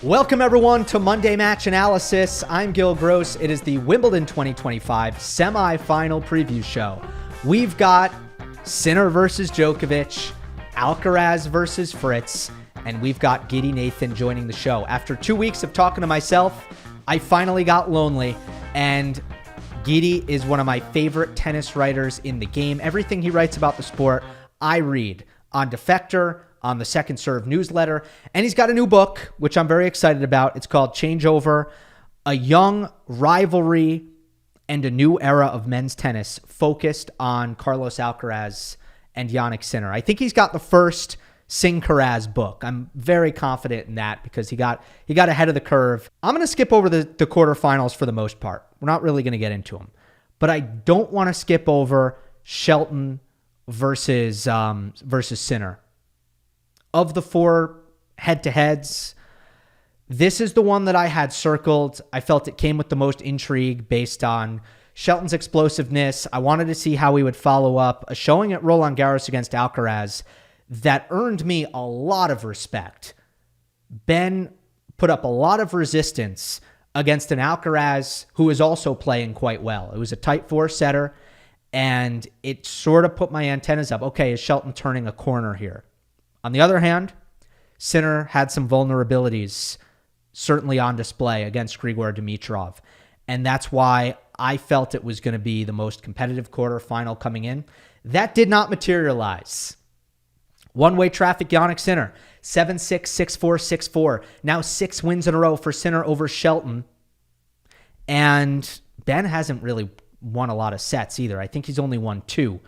Welcome, everyone, to Monday Match Analysis. I'm Gill Gross. It is the Wimbledon 2025 semifinal preview show. We've got Sinner versus Djokovic, Alcaraz versus Fritz, and we've got Giri Nathan joining the show. After 2 weeks of talking to myself, I finally got lonely, and Giri is one of my favorite tennis writers in the game. Everything he writes about the sport, I read on Defector, on the Second Serve newsletter, and he's got a new book, which I'm very excited about. It's called Changeover, a young rivalry and a new era of men's tennis focused on Carlos Alcaraz and Jannik Sinner. I think he's got the first Sincaraz book. I'm very confident in that because he got ahead of the curve. I'm going to skip over the quarterfinals for the most part. We're not really going to get into them, but I don't want to skip over Shelton versus Sinner. Of the four head-to-heads, this is the one that I had circled. I felt it came with the most intrigue based on Shelton's explosiveness. I wanted to see how he would follow up a showing at Roland Garros against Alcaraz that earned me a lot of respect. Ben put up a lot of resistance against an Alcaraz who is also playing quite well. It was a tight four-setter, and it sort of put my antennas up. Okay, is Shelton turning a corner here? On the other hand, Sinner had some vulnerabilities certainly on display against Grigor Dimitrov, and that's why I felt it was going to be the most competitive quarterfinal coming in. That did not materialize. One-way traffic, Jannik Sinner, 7-6, 6-4, 6-4. Now 6 wins in a row for Sinner over Shelton, and Ben hasn't really won a lot of sets either. I think he's only won 2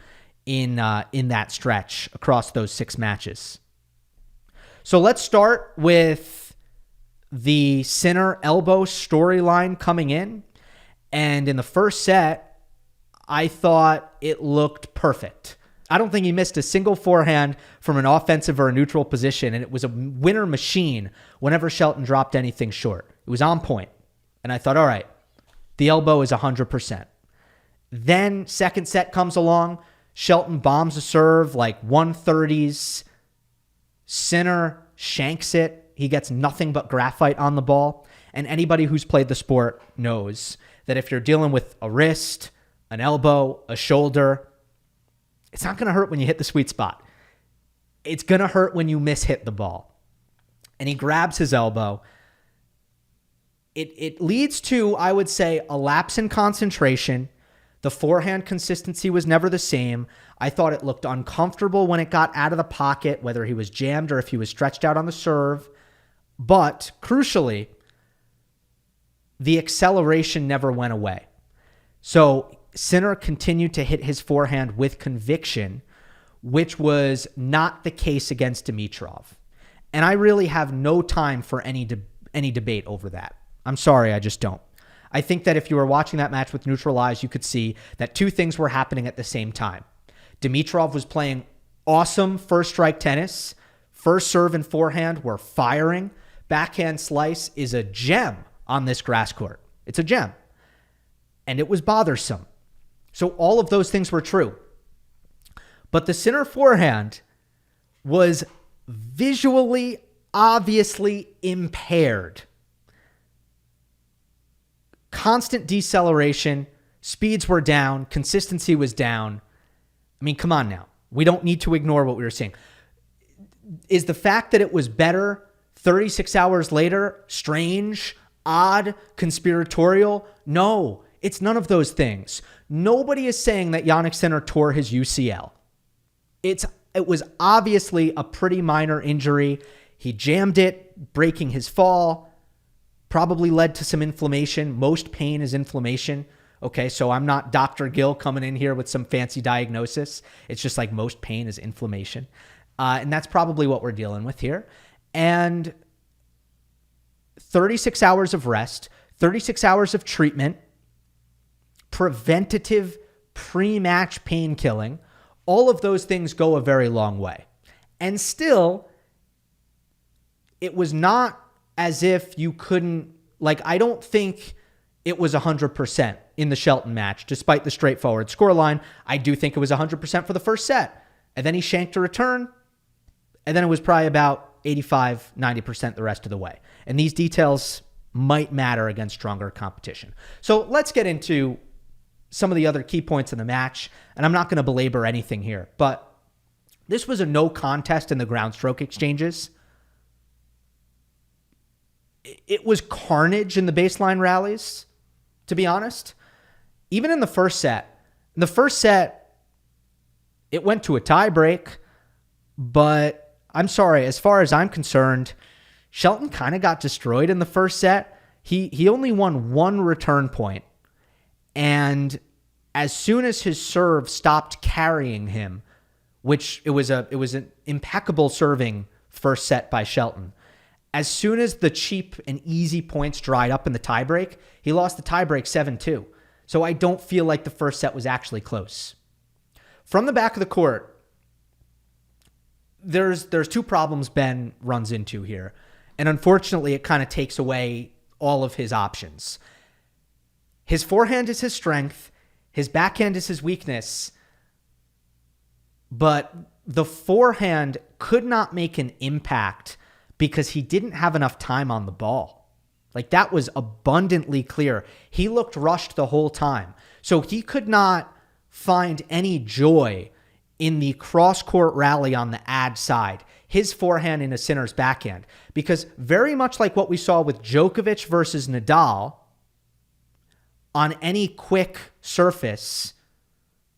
in that stretch across those 6 matches. So let's start with the Sinner elbow storyline coming in. And in the first set, I thought it looked perfect. I don't think he missed a single forehand from an offensive or a neutral position, and it was a winner machine whenever Shelton dropped anything short. It was on point. And I thought, all right, the elbow is 100%. Then second set comes along. Shelton bombs a serve like 130s. Sinner shanks it. He gets nothing but graphite on the ball. And anybody who's played the sport knows that if you're dealing with a wrist, an elbow, a shoulder, it's not going to hurt when you hit the sweet spot. It's going to hurt when you mishit the ball. And he grabs his elbow. It leads to, I would say, a lapse in concentration. The forehand consistency was never the same. I thought it looked uncomfortable when it got out of the pocket, whether he was jammed or if he was stretched out on the serve. But crucially, the acceleration never went away. So Sinner continued to hit his forehand with conviction, which was not the case against Dimitrov. And I really have no time for any debate over that. I'm sorry, I just don't. I think that if you were watching that match with neutral eyes, you could see that 2 things were happening at the same time. Dimitrov was playing awesome first strike tennis. First serve and forehand were firing. Backhand slice is a gem on this grass court. It's a gem. And it was bothersome. So all of those things were true. But the Sinner forehand was visually, obviously impaired. Constant deceleration, speeds were down, consistency was down. I mean, come on now. We don't need to ignore what we were seeing. Is the fact that it was better 36 hours later strange, odd, conspiratorial? No, it's none of those things. Nobody is saying that Jannik Sinner tore his UCL. It was obviously a pretty minor injury. He jammed it, breaking his fall. Probably led to some inflammation. Most pain is inflammation. Okay, so I'm not Dr. Gill coming in here with some fancy diagnosis. It's just like most pain is inflammation. And that's probably what we're dealing with here. And 36 hours of rest, 36 hours of treatment, preventative pre-match pain killing, all of those things go a very long way. And still, it was not as if you couldn't, I don't think it was 100% in the Shelton match, despite the straightforward scoreline. I do think it was 100% for the first set. And then he shanked a return. And then it was probably about 85, 90% the rest of the way. And these details might matter against stronger competition. So let's get into some of the other key points in the match. And I'm not going to belabor anything here, but this was a no contest in the ground stroke exchanges. It was carnage in the baseline rallies, to be honest. Even in the first set. In the first set, it went to a tie break, but I'm sorry, as far as I'm concerned, Shelton kind of got destroyed in the first set. He only won one return point, and as soon as his serve stopped carrying him, which it was an impeccable serving first set by Shelton. As soon as the cheap and easy points dried up in the tiebreak, he lost the tiebreak 7-2. So I don't feel like the first set was actually close. From the back of the court, there's two problems Ben runs into here. And unfortunately, it kind of takes away all of his options. His forehand is his strength. His backhand is his weakness. But the forehand could not make an impact because he didn't have enough time on the ball. Like, that was abundantly clear. He looked rushed the whole time. So he could not find any joy in the cross-court rally on the ad side, his forehand in a Sinner's backhand. Because very much like what we saw with Djokovic versus Nadal, on any quick surface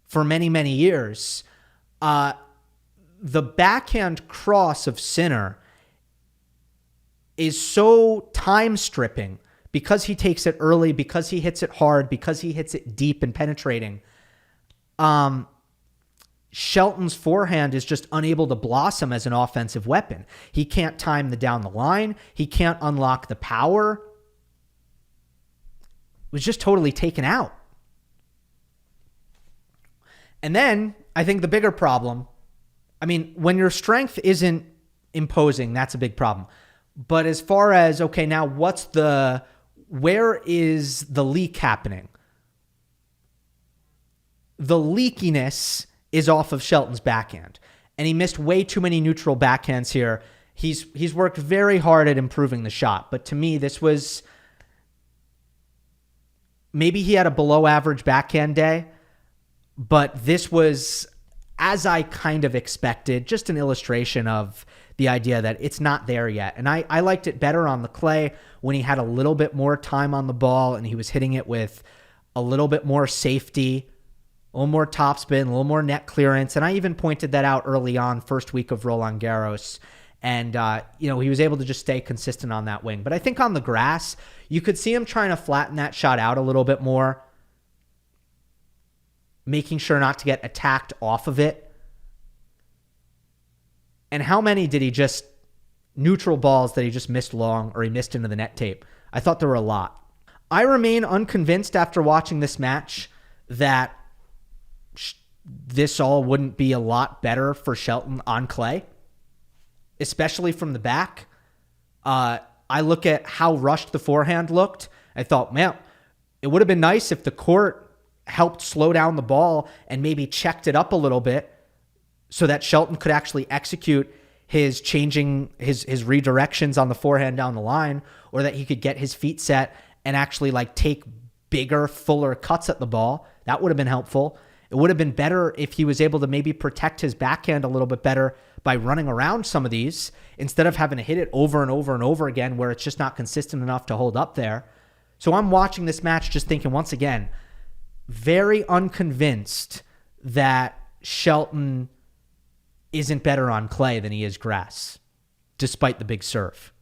for many, many years, the backhand cross of Sinner is so time stripping because he takes it early, because he hits it hard, because he hits it deep and penetrating. Shelton's forehand is just unable to blossom as an offensive weapon. He can't time the down the line. He can't unlock the power. It was just totally taken out. And then I think the bigger problem, I mean, when your strength isn't imposing, that's a big problem. But as far as, okay, now where is the leak happening? The leakiness is off of Shelton's backhand. And he missed way too many neutral backhands here. He's worked very hard at improving the shot. But to me, this was, maybe he had a below average backhand day, but this was, as I kind of expected, just an illustration of the idea that it's not there yet. And I liked it better on the clay when he had a little bit more time on the ball and he was hitting it with a little bit more safety, a little more topspin, a little more net clearance. And I even pointed that out early on, first week of Roland Garros. And, he was able to just stay consistent on that wing. But I think on the grass, you could see him trying to flatten that shot out a little bit more, making sure not to get attacked off of it. And how many did he just, neutral balls that he just missed long or he missed into the net tape? I thought there were a lot. I remain unconvinced after watching this match that this all wouldn't be a lot better for Shelton on clay, especially from the back. I look at how rushed the forehand looked. I thought, man, it would have been nice if the court helped slow down the ball and maybe checked it up a little bit so that Shelton could actually execute his changing, his redirections on the forehand down the line, or that he could get his feet set and actually like take bigger, fuller cuts at the ball. That would have been helpful. It would have been better if he was able to maybe protect his backhand a little bit better by running around some of these instead of having to hit it over and over and over again where it's just not consistent enough to hold up there. So I'm watching this match just thinking, once again, very unconvinced that Shelton isn't better on clay than he is grass, despite the big serve.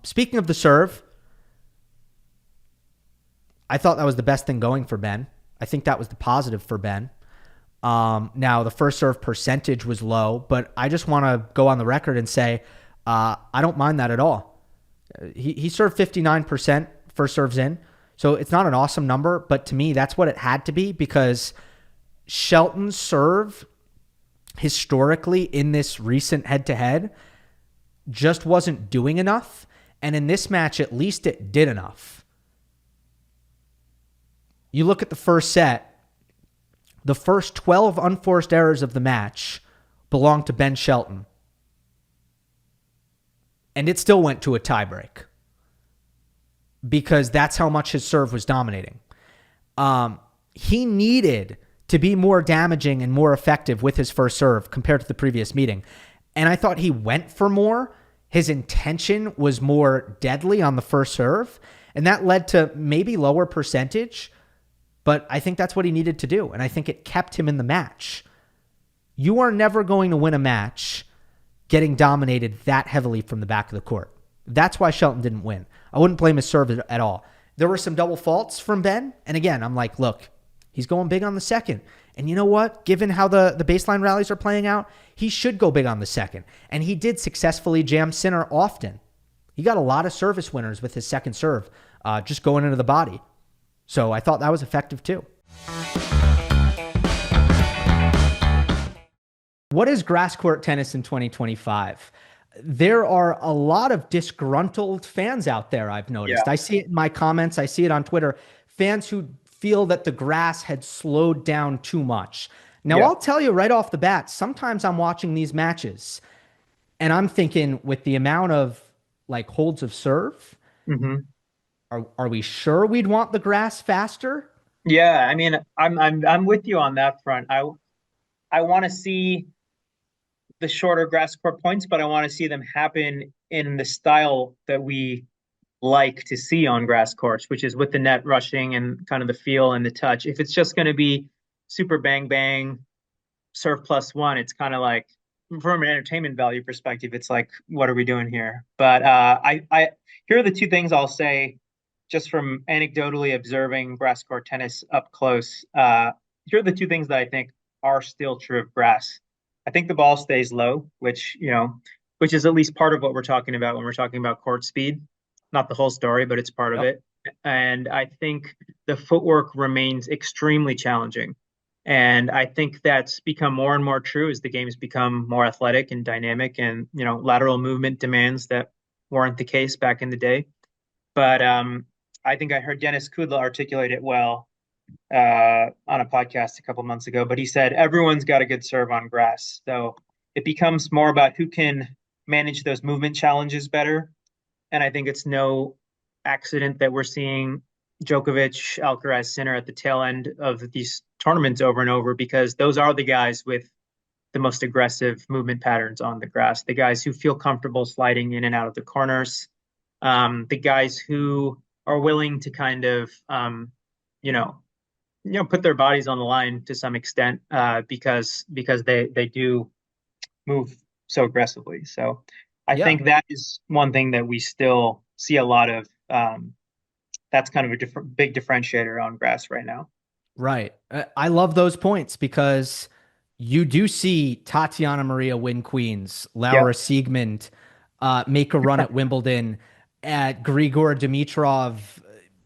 Speaking of the serve, I thought that was the best thing going for Ben. I think that was the positive for Ben. Now, the first serve percentage was low, but I just want to go on the record and say I don't mind that at all. He served 59% first serves in, so it's not an awesome number, but to me, that's what it had to be because Shelton's serve historically in this recent head-to-head just wasn't doing enough, and in this match, at least it did enough. You look at the first set, the first 12 unforced errors of the match belonged to Ben Shelton. and it still went to a tiebreak because that's how much his serve was dominating. He needed to be more damaging and more effective with his first serve compared to the previous meeting. And I thought he went for more. His intention was more deadly on the first serve, and that led to maybe lower percentage, but I think that's what he needed to do, and I think it kept him in the match. You are never going to win a match getting dominated that heavily from the back of the court. That's why Shelton didn't win. I wouldn't blame his serve at all. There were some double faults from Ben, and again, I'm like, look, he's going big on the second. And you know what? Given how the baseline rallies are playing out, he should go big on the second. And he did successfully jam Sinner often. He got a lot of service winners with his second serve, just going into the body. So I thought that was effective too. What is grass court tennis in 2025? There are a lot of disgruntled fans out there, I've noticed. Yeah. I see it in my comments. I see it on Twitter. Fans who feel that the grass had slowed down too much. Now, I'll tell you right off the bat, sometimes I'm watching these matches and I'm thinking with the amount of like holds of serve, are we sure we'd want the grass faster? Yeah, I mean, I'm with you on that front. I want to see the shorter grass court points, but I want to see them happen in the style that we like to see on grass courts, which is with the net rushing and kind of the feel and the touch. If it's just going to be super bang bang, serve +1, it's kind of like, from an entertainment value perspective, it's like, what are we doing here? But I here are the two things I'll say, just from anecdotally observing grass court tennis up close. Here are the two things that I think are still true of grass. I think the ball stays low, which is at least part of what we're talking about when we're talking about court speed. Not the whole story, but it's part of it. And I think the footwork remains extremely challenging. And I think that's become more and more true as the game's become more athletic and dynamic, and, lateral movement demands that weren't the case back in the day. But I think I heard Dennis Kudla articulate it well on a podcast a couple months ago, but he said, everyone's got a good serve on grass. So it becomes more about who can manage those movement challenges better. And I think it's no accident that we're seeing Djokovic, Alcaraz, Sinner at the tail end of these tournaments over and over, because those are the guys with the most aggressive movement patterns on the grass, the guys who feel comfortable sliding in and out of the corners, the guys who are willing to kind of, put their bodies on the line to some extent, because they do move so aggressively. So I think that is one thing that we still see a lot of. That's kind of a big differentiator on grass right now. Right. I love those points because you do see Tatiana Maria win queens, Laura Siegemund make a run at Wimbledon, at Grigor Dimitrov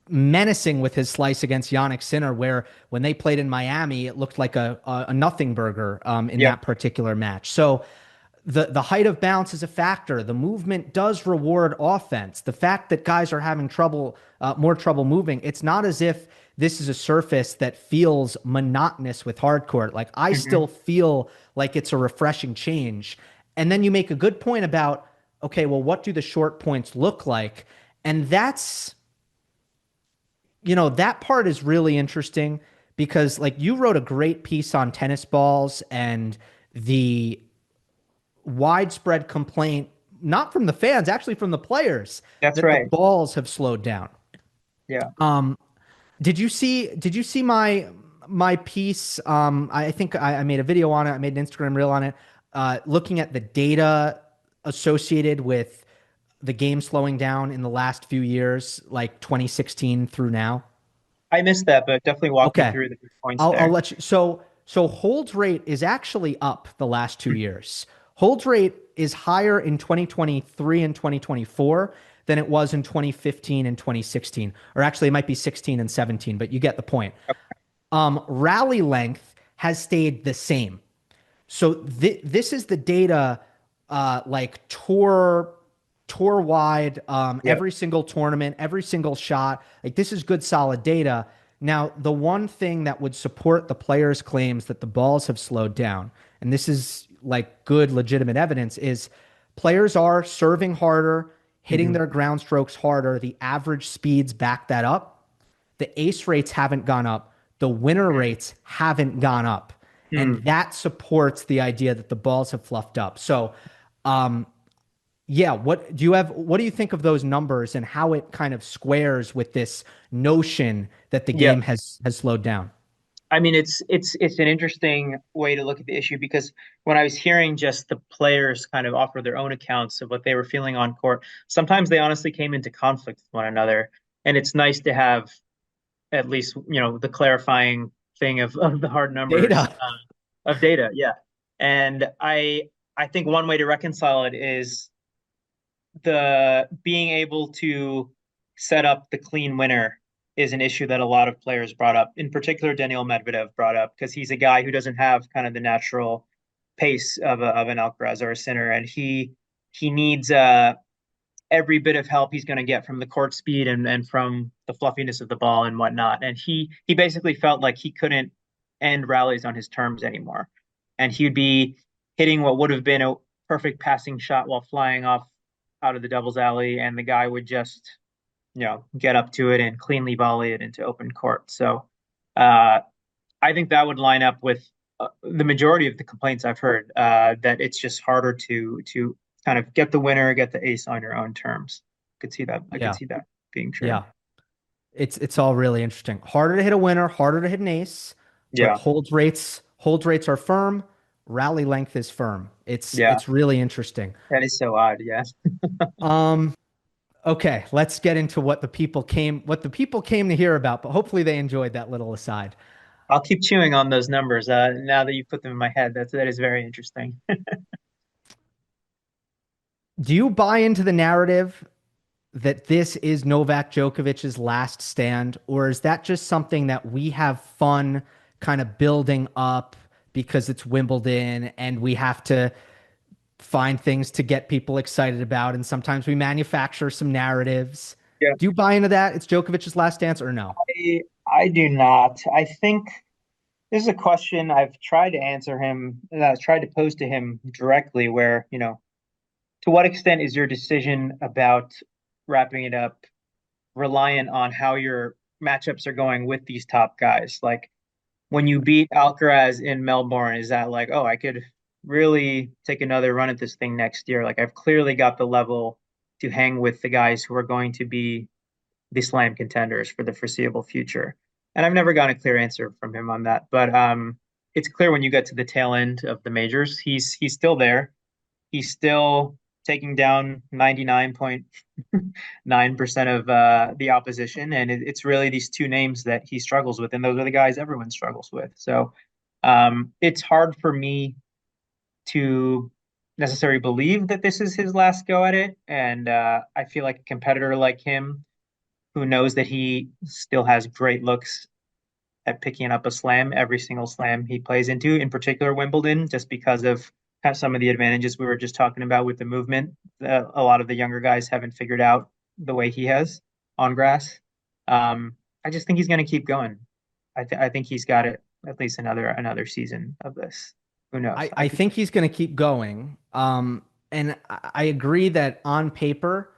menacing with his slice against Jannik Sinner, where when they played in Miami, it looked like a nothing burger in that particular match. So the height of bounce is a factor. The movement does reward offense. The fact that guys are having more trouble moving, it's not as if this is a surface that feels monotonous with hard court. Like, I still feel like it's a refreshing change. And then you make a good point about, okay, well, what do the short points look like? And that's, that part is really interesting because, like, you wrote a great piece on tennis balls and the widespread complaint, not from the fans, actually from the players, that the balls have slowed down. Yeah. Did you see my piece? I think I made a video on it. I made an Instagram reel on it, looking at the data associated with the game slowing down in the last few years, like 2016 through now. I missed that, but definitely walk me through the points there. I'll let you. So hold rate is actually up the last 2 years. Hold rate is higher in 2023 and 2024 than it was in 2015 and 2016. Or actually, it might be 16 and 17, but you get the point. Rally length has stayed the same. So this is the data, like tour wide, every single tournament, every single shot. Like, this is good, solid data. Now, the one thing that would support the players' claims that the balls have slowed down, and this is like good, legitimate evidence, is Players are serving harder, hitting Hmm. their ground strokes harder. The average speeds back that up. The ace rates haven't gone up. The winner rates haven't gone up. And Hmm. that supports the idea that the balls have fluffed up. So, um, yeah, what do you think of those numbers and how it kind of squares with this notion that the Yeah. game has slowed down? I mean, it's an interesting way to look at the issue because when I was hearing just the players kind of offer their own accounts of what they were feeling on court, sometimes they honestly came into conflict with one another. And it's nice to have at least, the clarifying thing of the hard numbers Data. of data. Yeah. And I think one way to reconcile it is the being able to set up the clean winner is an issue that a lot of players brought up. In particular, Daniil Medvedev brought up because he's a guy who doesn't have kind of the natural pace of an Alcaraz or a Sinner, and he needs every bit of help he's going to get from the court speed and from the fluffiness of the ball and whatnot. And he basically felt like he couldn't end rallies on his terms anymore, and he'd be hitting what would have been a perfect passing shot while flying off out of the devil's alley, and the guy would just get up to it and cleanly volley it into open court. So uh, I think that would line up with the majority of the complaints I've heard that it's just harder to kind of get the winner, get the ace on your own terms. I could see that. I could Yeah. see that being true. Yeah. It's all really interesting. Harder to hit a winner, harder to hit an ace, but Yeah, holds rates are firm, rally length is firm. It's yeah, it's really interesting. that is so odd. Yeah, Um, okay, let's get into what the people came to hear about, but hopefully they enjoyed that little aside. I'll keep chewing on those numbers. Now that you put them in my head, that is very interesting. Do you buy into the narrative that this is Novak Djokovic's last stand, or is that just something that we have fun kind of building up because it's Wimbledon and we have to find things to get people excited about, and sometimes we manufacture some narratives? Yeah, Do you buy into that? It's Djokovic's last dance or no? I do not. I think this is a question I've tried to answer him, and I've tried to pose to him directly, where, to what extent is your decision about wrapping it up reliant on how your matchups are going with these top guys? Like when you beat Alcaraz in Melbourne, is that like, oh, I could really take another run at this thing next year? Like I've clearly got the level to hang with the guys who are going to be the slam contenders for the foreseeable future. And I've never gotten a clear answer from him on that. But it's clear when you get to the tail end of the majors, he's still there. He's still taking down 99.9% of the opposition. And it's really these two names that he struggles with. And those are the guys everyone struggles with. So it's hard for me to necessarily believe that this is his last go at it. And I feel like a competitor like him who knows that he still has great looks at picking up a slam every single slam he plays into, in particular Wimbledon, just because of some of the advantages we were just talking about with the movement. A lot of the younger guys haven't figured out the way he has on grass. I just think he's going to keep going. I think he's got it at least another season of this. Who knows? I think he's going to keep going. And I agree that on paper,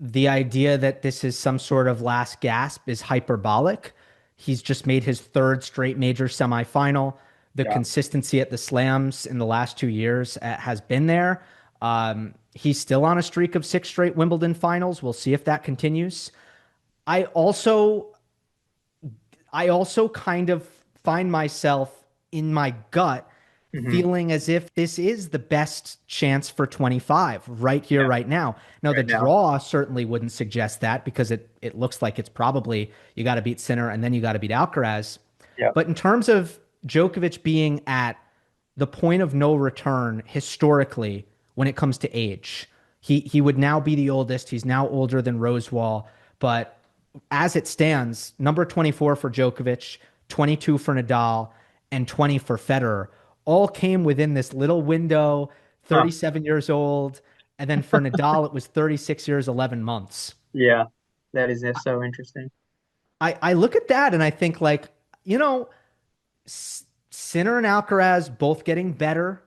the idea that this is some sort of last gasp is hyperbolic. He's just made his third straight major semifinal. The Yeah. consistency at the slams in the last 2 years has been there. He's still on a streak of six straight Wimbledon finals. We'll see if that continues. I also I also kind of find myself in my gut Hmm. feeling as if this is the best chance for 25 right here, Yeah. right now. Now, the Right now. draw certainly wouldn't suggest that because it looks like it's probably you got to beat Sinner and then you got to beat Alcaraz. Yeah. But in terms of Djokovic being at the point of no return historically when it comes to age, he would now be the oldest. He's now older than Rosewall, but as it stands, number 24 for Djokovic, 22 for Nadal, and 20 for Federer all came within this little window, Huh. 37 years old. And then for Nadal, it was 36 years, 11 months. Yeah. That is just so interesting. I look at that and I think, like, you know, Sinner and Alcaraz both getting better.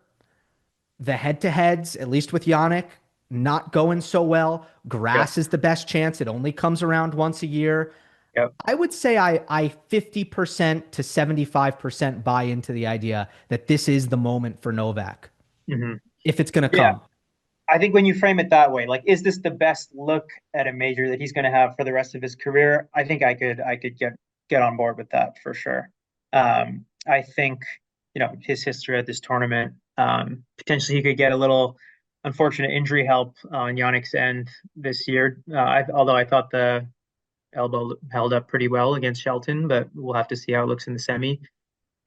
the head-to-heads, at least with Yannick, not going so well. Yep. Grass is the best chance. It only comes around once a year. Yep. I would say I 50% to 75% buy into the idea that this is the moment for Novak, Hmm. if it's going to Yeah. come. I think when you frame it that way, like, is this the best look at a major that he's going to have for the rest of his career? I think I could get on board with that for sure. I think, his history at this tournament, potentially he could get a little unfortunate injury help on Yannick's end this year. Although I thought the elbow held up pretty well against Shelton, but we'll have to see how it looks in the semi.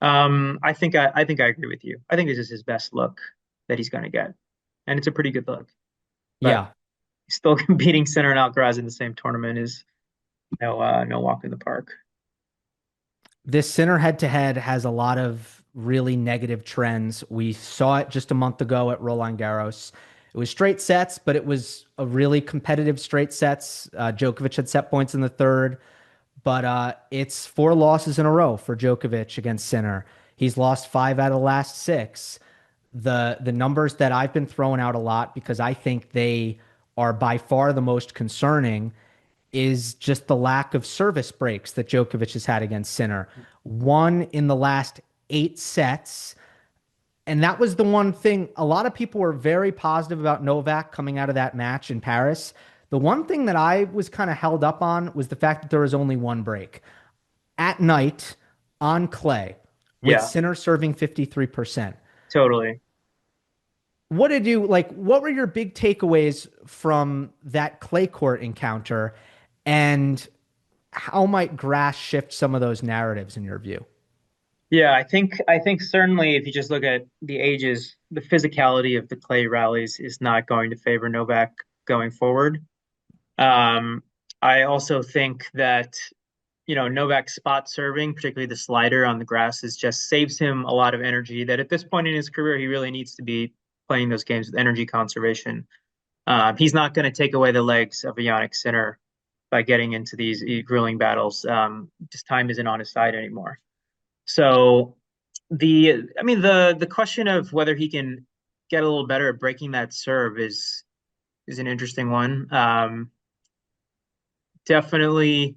I think I agree with you. I think this is his best look that he's going to get, and it's a pretty good look. But Yeah. still competing Sinner and Alcaraz in the same tournament is no walk in the park. This center head-to-head has a lot of really negative trends. We saw it just a month ago at Roland Garros. It was straight sets, but it was a really competitive straight sets. Djokovic had set points in the third, but it's four losses in a row for Djokovic against Sinner. He's lost five out of the last six. The numbers that I've been throwing out a lot because I think they are by far the most concerning is just the lack of service breaks that Djokovic has had against Sinner. One in the last eight sets. And that was the one thing a lot of people were very positive about Novak coming out of that match in Paris. The one thing that I was kind of held up on was the fact that there was only one break at night on clay with Yeah, Sinner serving 53%. totally. What did you like? What were your big takeaways from that clay court encounter? And how might grass shift some of those narratives in your view? Yeah, I think certainly if you just look at the ages, the physicality of the clay rallies is not going to favor Novak going forward. Um, I also think that Novak's spot serving, particularly the slider on the grass, is just saves him a lot of energy that at this point in his career he really needs to be playing those games with energy conservation. He's not going to take away the legs of a Yannick Sinner by getting into these grueling battles. Just time isn't on his side anymore. So the question of whether he can get a little better at breaking that serve is an interesting one. Definitely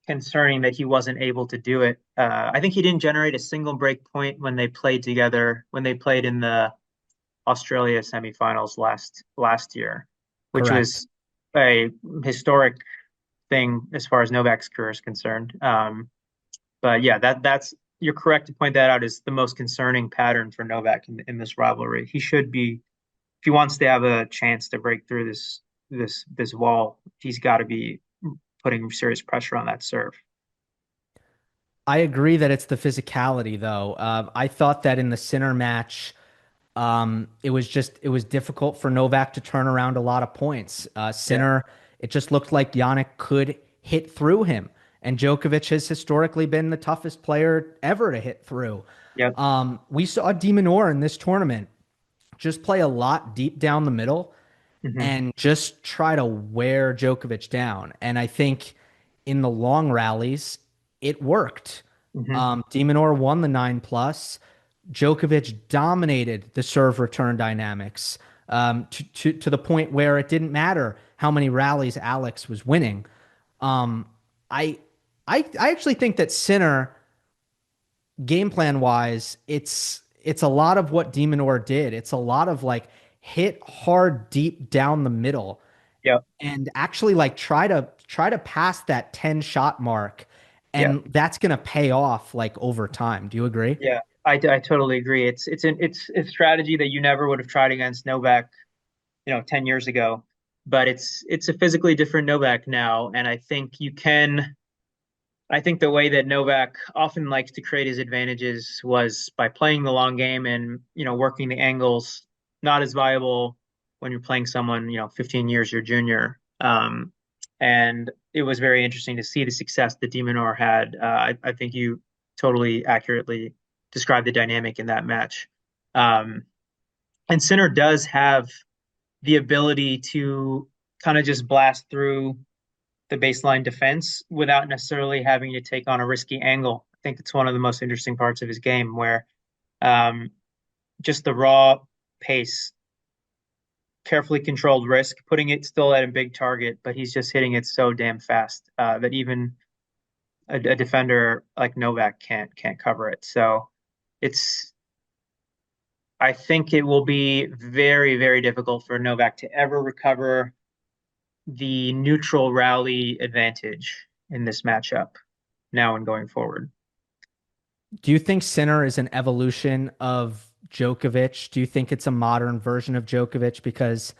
concerning that he wasn't able to do it. I think he didn't generate a single break point when they played together when they played in the Australia semifinals last year, which Correct. was a historic thing as far as Novak's career is concerned. But yeah, that's you're correct to point that out as the most concerning pattern for Novak in this rivalry. He should be, if he wants to have a chance to break through this wall, he's got to be putting serious pressure on that serve. I agree that it's the physicality, though. I thought that in the Sinner match, it was difficult for Novak to turn around a lot of points. Yeah, Sinner, it just looked like Yannick could hit through him, and Djokovic has historically been the toughest player ever to hit through. yeah, We saw De Minaur in this tournament just play a lot deep down the middle hmm and just try to wear Djokovic down. And I think in the long rallies, it worked. hmm De Minaur won the 9 plus. Djokovic dominated the serve return dynamics to the point where it didn't matter how many rallies Alex was winning. Um, I, I actually think that Sinner game plan wise, it's a lot of what De Minaur did. It's a lot of like hit hard deep down the middle yeah, and actually like try to pass that 10 shot mark, yeah, and that's going to pay off like over time. Do you agree? yeah. I totally agree. It's a strategy that you never would have tried against Novak, 10 years ago, but it's a physically different Novak now, and I think the way that Novak often likes to create his advantages was by playing the long game and, working the angles, not as viable when you're playing someone, 15 years your junior. And it was very interesting to see the success that De Minaur had. I think you totally accurately described the dynamic in that match. Um, and Sinner does have the ability to kind of just blast through the baseline defense without necessarily having to take on a risky angle. I think it's one of the most interesting parts of his game where um, just the raw pace, carefully controlled risk, putting it still at a big target, but he's just hitting it so damn fast that even a defender like Novak can't cover it. So it's I think it will be very, very difficult for Novak to ever recover the neutral rally advantage in this matchup now and going forward. Do you think Sinner is an evolution of Djokovic? Do you think it's a modern version of Djokovic? Because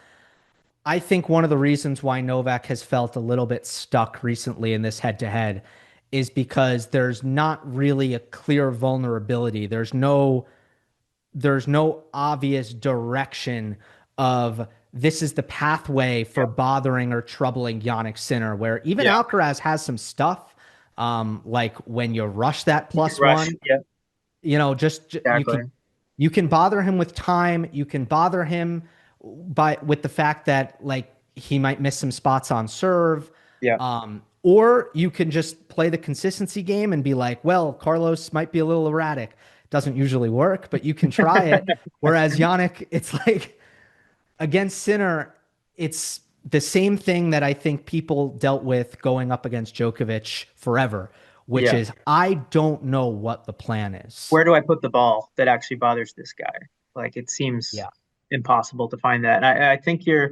I think one of the reasons why Novak has felt a little bit stuck recently in this head to head is because there's not really a clear vulnerability. There's no obvious direction of this is the pathway for Yeah. bothering or troubling Yannick Sinner, where even Yeah. Alcaraz has some stuff. Like when you rush that You can plus rush. one, Yeah, you exactly. can bother him with time. You can bother him with the fact that like he might miss some spots on serve. Yeah. Or you can just play the consistency game and be like, well, Carlos might be a little erratic. Doesn't usually work, but you can try it. Whereas Yannick, it's like against Sinner, it's the same thing that I think people dealt with going up against Djokovic forever, which Yeah. is I don't know what the plan is. Where do I put the ball that actually bothers this guy? Like it seems Yeah. impossible to find that. And I think a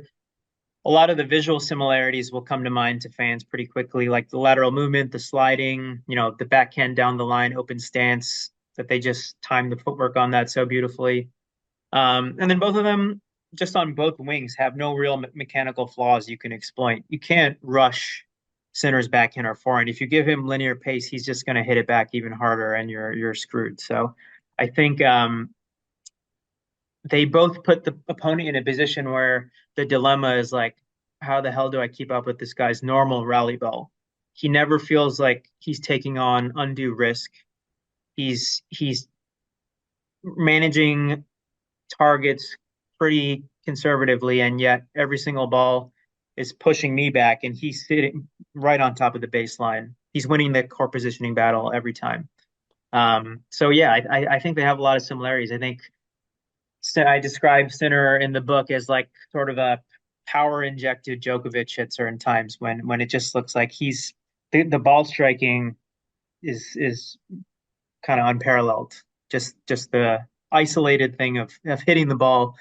lot of the visual similarities will come to mind to fans pretty quickly, like the lateral movement, the sliding, the backhand down the line, open stance, that they just time the footwork on that so beautifully. And then both of them, just on both wings, have no real mechanical flaws you can exploit. You can't rush Sinner's backhand or forehand. If you give him linear pace, he's just going to hit it back even harder, and you're screwed. So I think they both put the opponent in a position where the dilemma is like, how the hell do I keep up with this guy's normal rally ball? He never feels like he's taking on undue risk. He's managing targets pretty conservatively, and yet every single ball is pushing me back, and he's sitting right on top of the baseline. He's winning the court positioning battle every time. So yeah, I think they have a lot of similarities. I think I describe Sinner in the book as like sort of a power injected Djokovic at certain times when it just looks like the ball striking is kind of unparalleled. Just the isolated thing of hitting the ball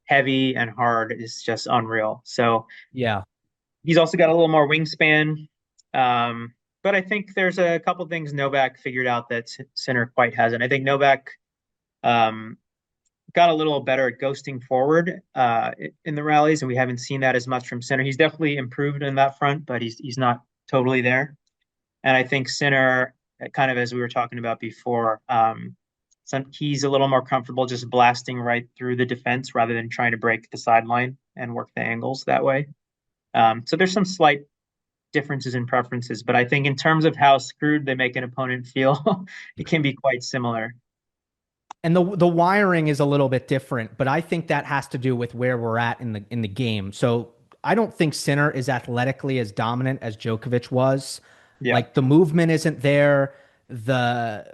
heavy and hard is just unreal. So Yeah. he's also got a little more wingspan. But I think there's a couple things Novak figured out that Sinner quite hasn't. I think Novak um, got a little better at ghosting forward in the rallies, and we haven't seen that as much from Sinner. He's definitely improved in that front, but he's not totally there. And I think Sinner, kind of as we were talking about before, he's a little more comfortable just blasting right through the defense rather than trying to break the sideline and work the angles that way. So there's some slight differences in preferences, but I think in terms of how screwed they make an opponent feel, it can be quite similar. And the wiring is a little bit different, but I think that has to do with where we're at in the game. So I don't think Sinner is athletically as dominant as Djokovic was. Yeah, Like the movement isn't there. The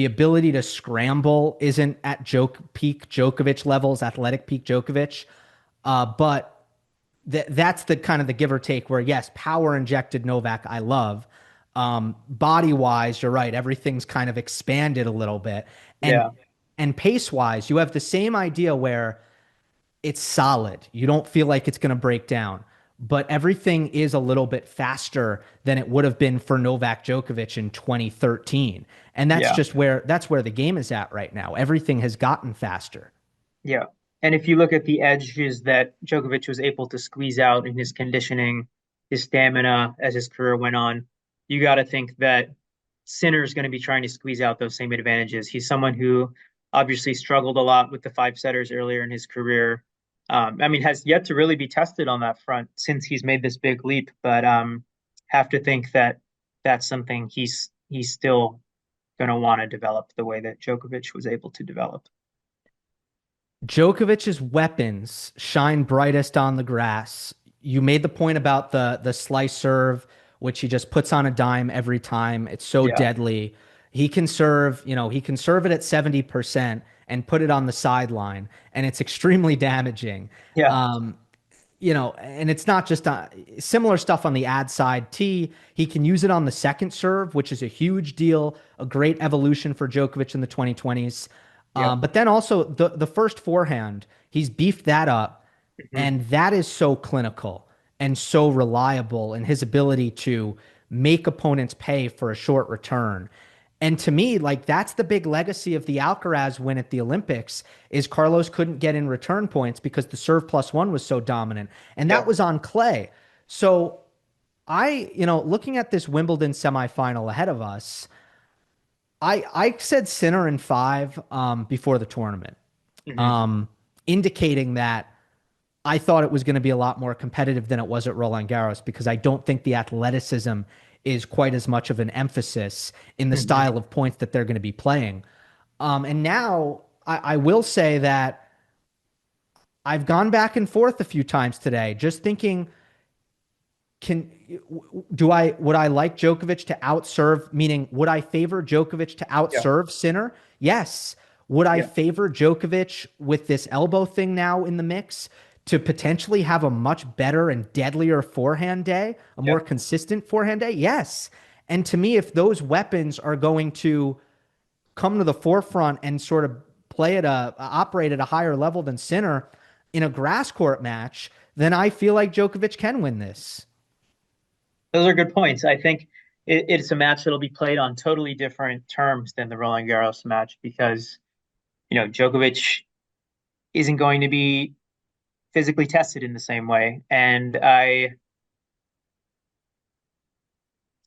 ability to scramble isn't at peak Djokovic levels, athletic peak Djokovic. But that's the kind of the give or take where yes, power injected Novak I love. Body wise, you're right. Everything's kind of expanded a little bit. And yeah, and pace wise, you have the same idea where it's solid. You don't feel like it's going to break down, but everything is a little bit faster than it would have been for Novak Djokovic in 2013. And yeah, that's where the game is at right now. Everything has gotten faster. yeah. And if you look at the edges that Djokovic was able to squeeze out in his conditioning, his stamina as his career went on, you got to think that Sinner is going to be trying to squeeze out those same advantages. He's someone who obviously struggled a lot with the five setters earlier in his career. I mean, has yet to really be tested on that front since he's made this big leap. But have to think that that's something he's still going to want to develop the way that Djokovic was able to develop. Djokovic's weapons shine brightest on the grass. You made the point about the slice serve, which he just puts on a dime every time. It's so Yeah, deadly. He can serve it at 70%, and put it on the sideline, and it's extremely damaging. Yeah. Um, and it's not just similar stuff on the ad side. He can use it on the second serve, which is a huge deal, a great evolution for Djokovic in the 2020s. Yep. But then also the first forehand, he's beefed that up, Mhm. and that is so clinical and so reliable in his ability to make opponents pay for a short return. And to me, like that's the big legacy of the Alcaraz win at the Olympics is Carlos couldn't get in return points because the serve plus one was so dominant. And that Yep. was on clay. So looking at this Wimbledon semifinal ahead of us, I said Sinner in five before the tournament, Mhm. um, indicating that I thought it was going to be a lot more competitive than it was at Roland Garros because I don't think the athleticism is quite as much of an emphasis in the Mhm. style of points that they're going to be playing. And now I will say that I've gone back and forth a few times today, just thinking, can would I like Djokovic to outserve? Meaning, would I favor Djokovic to Yeah. outserve Sinner? Yes. Would I Yeah. favor Djokovic with this elbow thing now in the mix to potentially have a much better and deadlier forehand day, a more Yep. consistent forehand day? Yes. And to me, if those weapons are going to come to the forefront and sort of operate at a higher level than Sinner in a grass court match, then I feel like Djokovic can win this. Those are good points. I think it's a match that'll be played on totally different terms than the Roland Garros match because, Djokovic isn't going to be physically tested in the same way. And I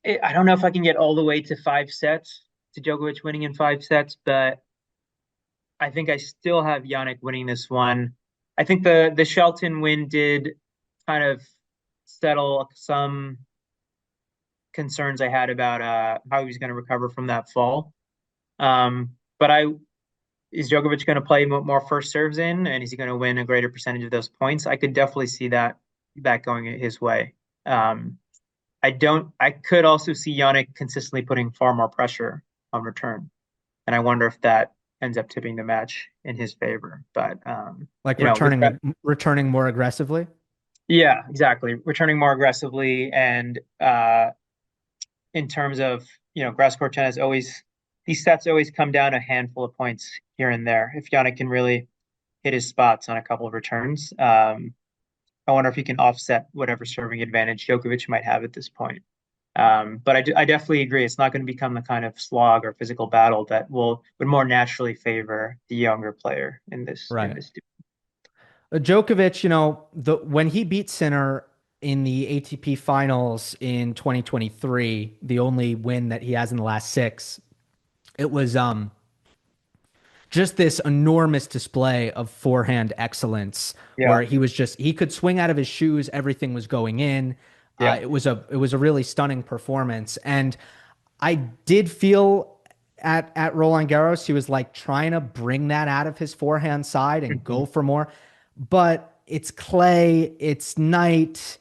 don't know if I can get all the way to 5 sets to Djokovic winning in 5 sets, but I think I still have Yannick winning this one. I think the Shelton win did kind of settle some concerns I had about how he was going to recover from that fall. But is Djokovic going to play more first serves in, and is he going to win a greater percentage of those points? I could definitely see that going his way. Um, I don't. I could also see Yannick consistently putting far more pressure on return, and I wonder if that ends up tipping the match in his favor. But Like with that, returning more aggressively. yeah, exactly, returning more aggressively, and in terms of grass court tennis, always these sets always come down a handful of points here and there. If Yannick can really hit his spots on a couple of returns, I wonder if he can offset whatever serving advantage Djokovic might have at this point. But I definitely agree. It's not going to become the kind of slog or physical battle that would more naturally favor the younger player in this Right. duel. Djokovic, when he beat Sinner in the ATP finals in 2023, the only win that he has in the last six, it was just this enormous display of forehand excellence Yeah, where he could swing out of his shoes, everything was going in. yeah, It was a really stunning performance, and I did feel at Roland Garros he was like trying to bring that out of his forehand side and hmm, go for more, but it's clay, it's night.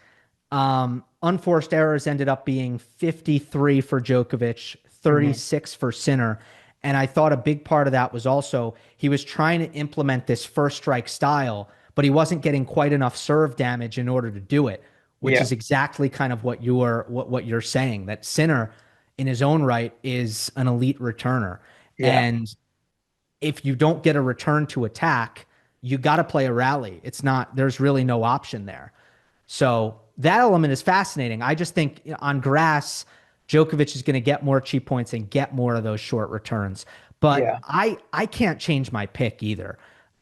Unforced errors ended up being 53 for Djokovic, hmm, 36 for Sinner. And I thought a big part of that was also he was trying to implement this first strike style, but he wasn't getting quite enough serve damage in order to do it, which yeah, is exactly kind of what you're saying, that Sinner in his own right is an elite returner. yeah, And if you don't get a return to attack, you got to play a rally. There's really no option there. So that element is fascinating. I just think on grass, Djokovic is going to get more cheap points and get more of those short returns. But yeah, I can't change my pick either.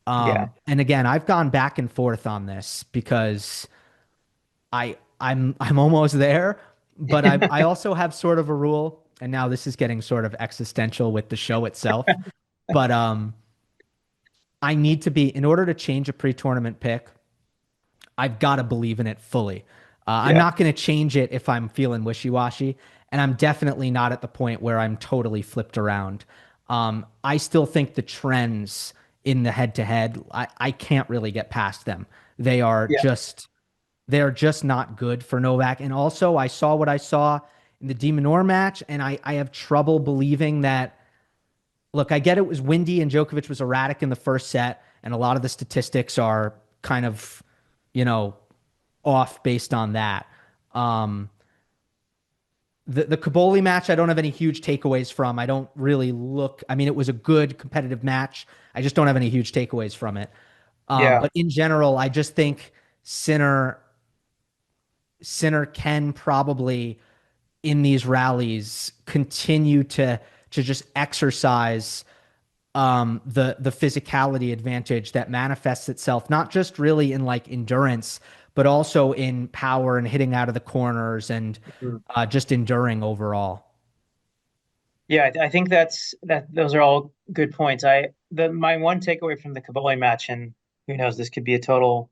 yeah. And again, I've gone back and forth on this because I'm almost there, but I also have sort of a rule, and now this is getting sort of existential with the show itself. But I need to be in order to change a pre-tournament pick. I've got to believe in it fully. I'm Yeah, not going to change it if I'm feeling wishy-washy, and I'm definitely not at the point where I'm totally flipped around. I still think the trends in the head-to-head, I can't really get past them. They are yeah, just they're just not good for Novak. And also, I saw what I saw in the De Minaur match, and I have trouble believing that Look, I get it was windy and Djokovic was erratic in the first set, and a lot of the statistics are kind of, you know, off based on that. Um, the Kaboli match, I don't have any huge takeaways from. I don't really look. I mean, it was a good competitive match. I just don't have any huge takeaways from it. Yeah. But in general, I just think Sinner Sinner can probably in these rallies continue to just exercise the physicality advantage that manifests itself not just really in like endurance, but also in power and hitting out of the corners and Mhm. just enduring overall. Yeah, I think that those are all good points. My one takeaway from the Kaboli match, and who knows, this could be a total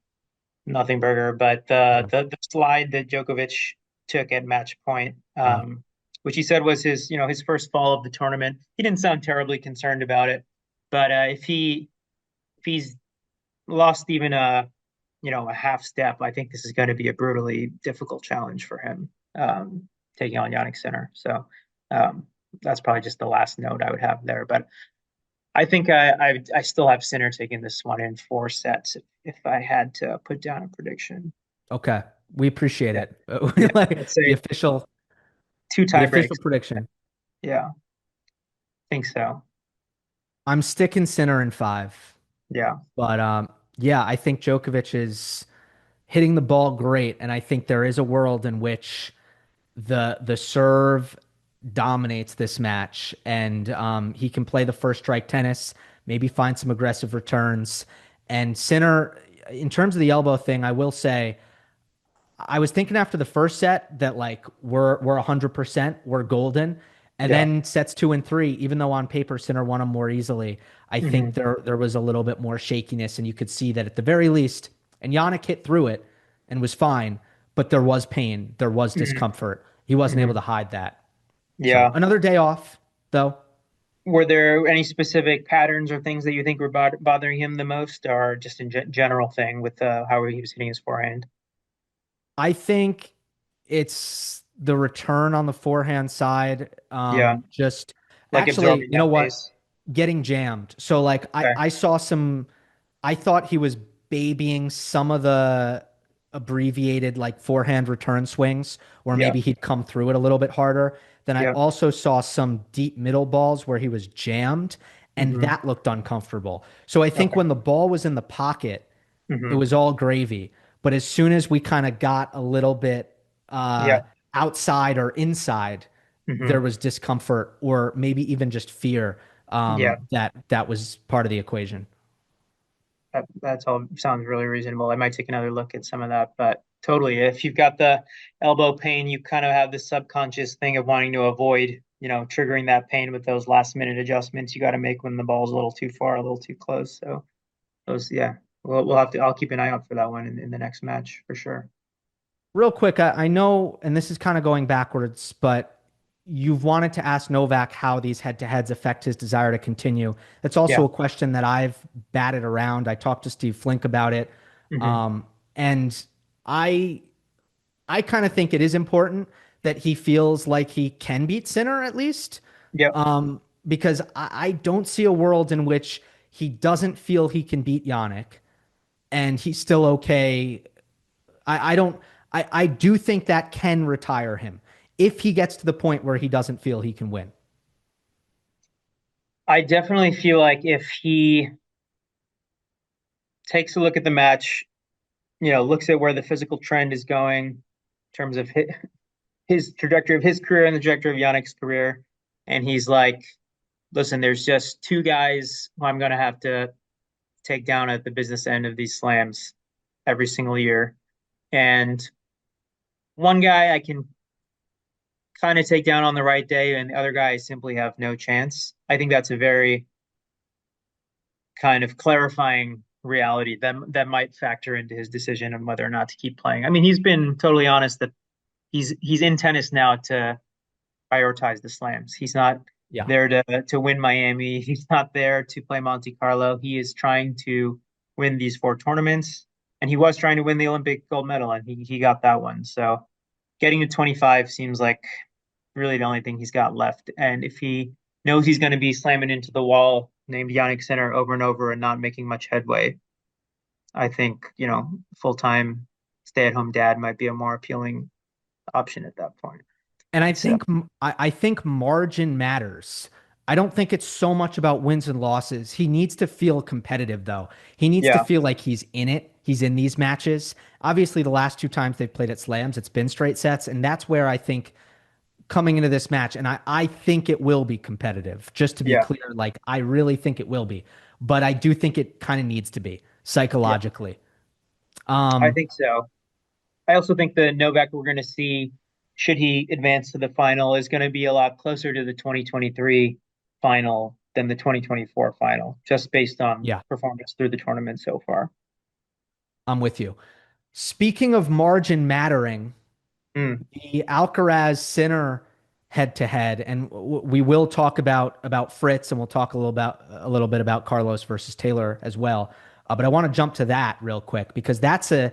nothing burger, but Yeah. the slide that Djokovic took at match point, Yeah. which he said was his first fall of the tournament. He didn't sound terribly concerned about it, but if he's lost even a half step, I think this is going to be a brutally difficult challenge for him, taking on Yannick Sinner. So um, that's probably just the last note I would have there. But I think I still have Sinner taking this one in 4 sets if I had to put down a prediction. Okay. We appreciate Yeah, it. yeah. Like Let's the say official two the tie official breaks. prediction. Yeah, I think so. I'm sticking Sinner in five. Yeah. But yeah, I think Djokovic is hitting the ball great, and I think there is a world in which the serve dominates this match, and he can play the first strike tennis, maybe find some aggressive returns. And Sinner, in terms of the elbow thing, I will say I was thinking after the first set that like we're 100%, we're golden. And Yeah. then sets two and three, even though on paper Sinner won them more easily, I think Hmm. there was a little bit more shakiness, and you could see that at the very least, and Yannick hit through it and was fine, but there was pain, there was Hmm. discomfort. He wasn't able Hmm. to hide that. So Yeah. another day off, though. Were there any specific patterns or things that you think were bothering him the most, or just in general thing with how he was hitting his forehand? I think it's the return on the forehand side. Yeah, Just like actually, absorbing you know that what? pace. Getting jammed. So like Okay. I saw some I thought he was babying some of the abbreviated like forehand return swings where Yeah. maybe he'd come through it a little bit harder. Then I Yeah. also saw some deep middle balls where he was jammed and Hmm. that looked uncomfortable. So I think Okay. when the ball was in the pocket, it Hmm. was all gravy. But as soon as we kind of got a little bit Yeah. outside or inside, there Hmm. was discomfort or maybe even just fear Yeah. that was part of the equation. That's all sounds really reasonable. I might take another look at some of that, but totally. If you've got the elbow pain, you kind of have this subconscious thing of wanting to avoid, triggering that pain with those last minute adjustments you got to make when the ball's a little too far, a little too close. So yeah, we'll have to. I'll keep an eye out for that one in the next match for sure. Real quick, I know, and this is kind of going backwards, but you've wanted to ask Novak how these head-to-heads affect his desire to continue. That's Yeah. also a question that I've batted around. I talked to Steve Flink about it, Hmm. and I I kind of think it is important that he feels like he can beat Sinner at least, Yep. because I don't see a world in which he doesn't feel he can beat Yannick and he's still okay. I don't. I do think that can retire him if he gets to the point where he doesn't feel he can win. I definitely feel like if he takes a look at the match, looks at where the physical trend is going in terms of his trajectory of his career and the trajectory of Yannick's career. And he's like, listen, there's just two guys who I'm going to have to take down at the business end of these slams every single year. And one guy I can kind of take down on the right day, and the other guy I simply have no chance. I think that's a very kind of clarifying reality that might factor into his decision on whether or not to keep playing. I mean, he's been totally honest that he's in tennis now to prioritize the slams. He's not Yeah. there to win Miami. He's not there to play Monte Carlo. He is trying to win these four tournaments, and he was trying to win the Olympic gold medal, and he got that one. So getting to 25 seems like really the only thing he's got left. And if he knows he's going to be slamming into the wall, named Yannick Sinner over and over and not making much headway. I think, full-time stay-at-home dad might be a more appealing option at that point. And I So, think I think margin matters. I don't think it's so much about wins and losses. He needs to feel competitive, though. He needs to yeah, feel like he's in it. He's in these matches. Obviously, the last two times they've played at slams, it's been straight sets. And that's where I think coming into this match, and I think it will be competitive, just to be yeah, clear. Like, I really think it will be. But I do think it kind of needs to be yeah, psychologically. I Um, think so. I also think the Novak we're going to see, should he advance to the final, is going to be a lot closer to the 2023 final than the 2024 final, just based on yeah, performance through the tournament so far. I'm with you. Speaking of margin mattering, Mm, the Alcaraz Sinner head to head, and we will talk about Fritz, and we'll talk a little bit about Carlos versus Taylor as well. But I want to jump to that real quick because that's an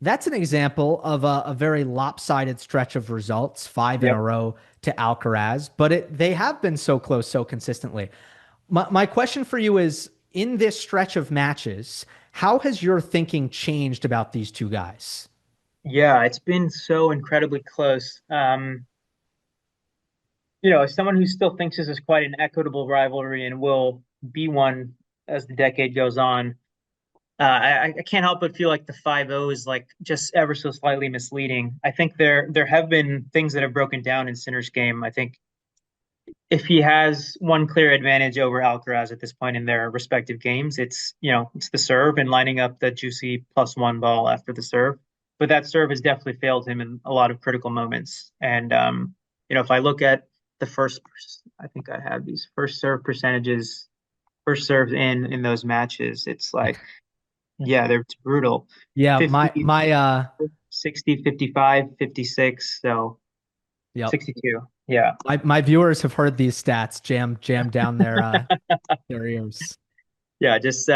example of a very lopsided stretch of results, five in a yep. row to Alcaraz, but they have been so close so consistently. My question for you is, in this stretch of matches, how has your thinking changed about these two guys? Yeah, it's been so incredibly close. As someone who still thinks this is quite an equitable rivalry and will be one as the decade goes on, I can't help but feel like the 5-0 is like just ever so slightly misleading. I think there have been things that have broken down in Sinner's game. I think if he has one clear advantage over Alcaraz at this point in their respective games, it's the serve and lining up the juicy +1 ball after the serve. But that serve has definitely failed him in a lot of critical moments. And if I look at the first, I think I have these first serve percentages, first serves in those matches. It's like, yeah, it's brutal. Yeah, 50, 60, 55, 56, so yep. 62. Yeah. My viewers have heard these stats jam down their ears. Yeah, just